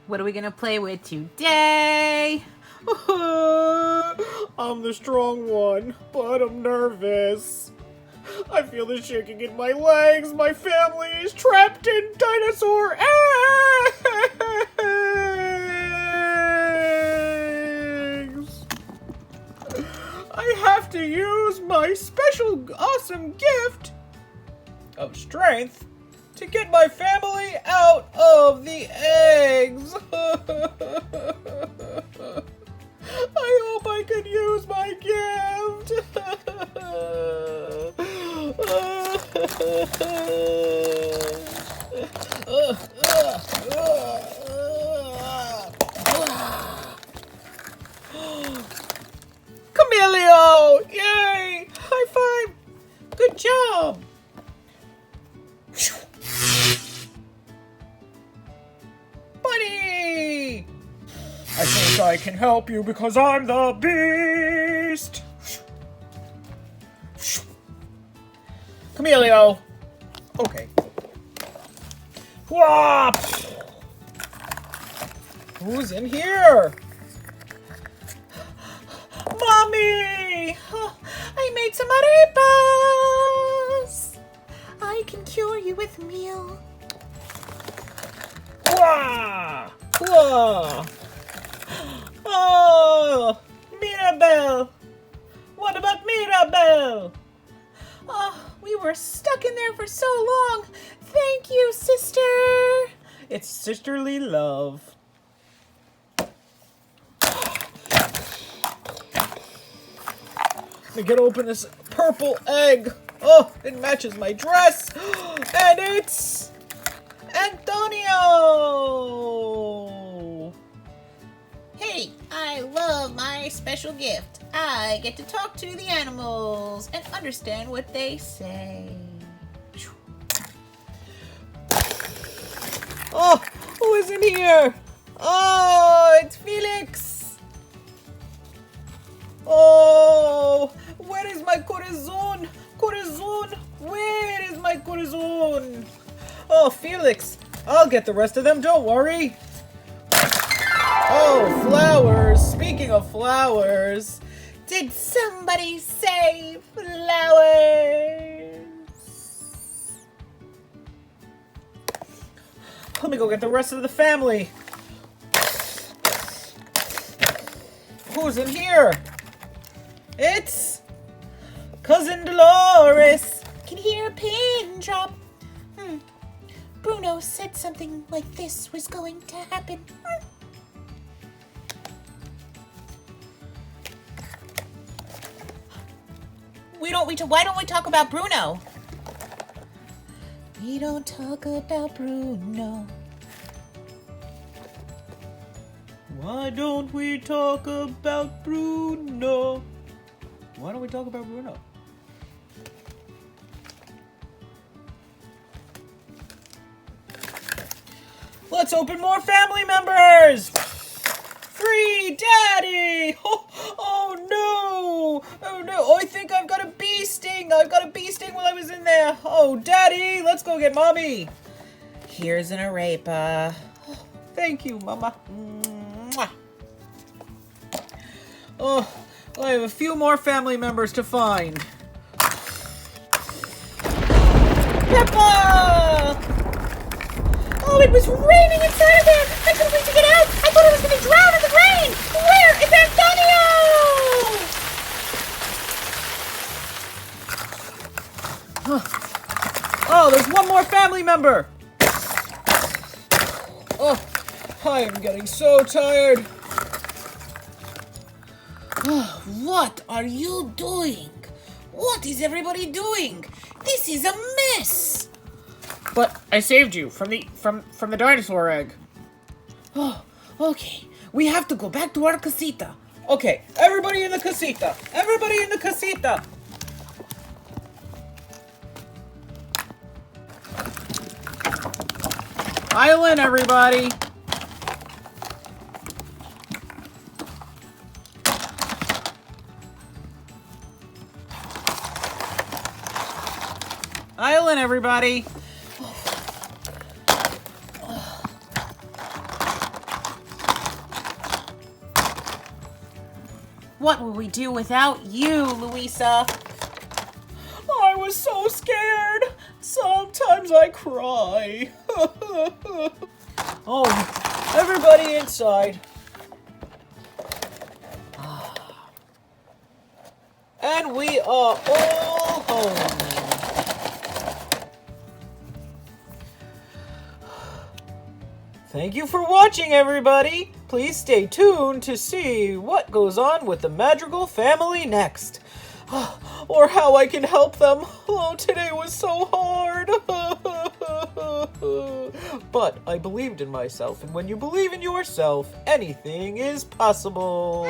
What are we gonna play with today? I'm the strong one, but I'm nervous. I feel the shaking in my legs. My family is trapped in dinosaur eggs. I have to use my special awesome gift of strength to get my family out of the eggs. I hope I can use my gift. Camilio! Yay! High five! Good job! Buddy! I think I can help you because I'm the beast! Camilio! Okay. Whop! Who's in here? Mommy! I made some arepas! I can cure you with meal. Wah! Wah! Oh! Mirabel! What about Mirabel? Oh, we were stuck in there for so long. Thank you, sister. It's sisterly love. Let me get open this purple egg. Oh, it matches my dress. And it's Antonio. Hey, I love my special gift. I get to talk to the animals and understand what they say. Oh, who is in here? Oh, it's Felix. Oh, where is my corazon? Corazon, where is my corazon? Oh, Felix, I'll get the rest of them, don't worry. Oh, flowers. Speaking of flowers, Did somebody say flowers? let me go get the rest of the family. Who's in here? It's Cousin Dolores. Can hear a pin drop. Bruno said something like this was going to happen. Why don't we talk about Bruno? We don't talk about Bruno. Why don't we talk about Bruno? Why don't we talk about Bruno? Let's open more family members! Free Daddy! Oh no! Oh no! Oh, I think I've got a bee sting! I've got a bee sting while I was in there! Oh, Daddy! Let's go get Mommy! Here's an arepa. Thank you, Mama. Mwah. Oh, I have a few more family members to find. Peppa! Oh, it was raining inside of there! I couldn't wait to get out! I thought I was going to drown in the rain! Where is Antonio? Oh, there's one more family member! Oh, I am getting so tired. What are you doing? What is everybody doing? This is a mess! But I saved you from the dinosaur egg. Oh, okay. We have to go back to our casita. Okay, everybody in the casita! Everybody in the casita! Island, everybody! Island, everybody! What will we do without you, Luisa? I was so scared. Sometimes I cry. Oh, everybody inside. And we are all home. Thank you for watching, everybody. Please stay tuned to see what goes on with the Madrigal family next. Or how I can help them. Oh, today was so hard. But I believed in myself, and when you believe in yourself, anything is possible.